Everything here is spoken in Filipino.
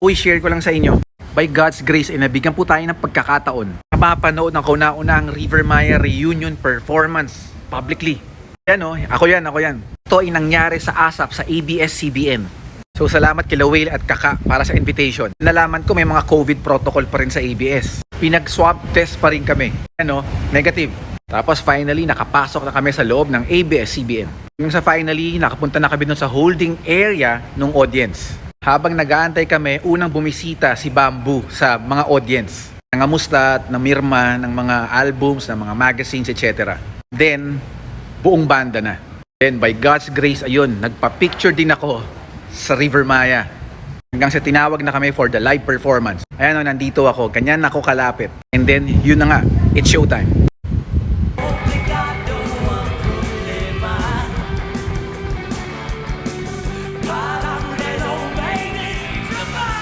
Uy, share ko lang sa inyo. By God's grace, nabigyan po tayo ng pagkakataon na mapanood ng kauna-unahang River Maya reunion performance publicly. Yan o, ako yan. Ito ay nangyari sa ASAP sa ABS-CBN. So salamat kila Whale at Kaka para sa invitation. Nalaman ko may mga COVID protocol pa rin sa ABS. Pinag-swab test pa rin kami. Ano, negative. Tapos finally, nakapasok na kami sa loob ng ABS-CBN. Yung sa finally, nakapunta na kami dun sa holding area ng audience. Habang nag-aantay kami, unang bumisita si Bamboo sa mga audience. Nangamusta at namirma ng mga albums, ng mga magazines, etc. Then, buong banda na. Then, by God's grace, ayun, nagpa-picture din ako sa River Maya. Hanggang sa tinawag na kami for the live performance. Ayan o, nandito ako. Ganyan ako kalapit. And then, yun na nga, it's showtime.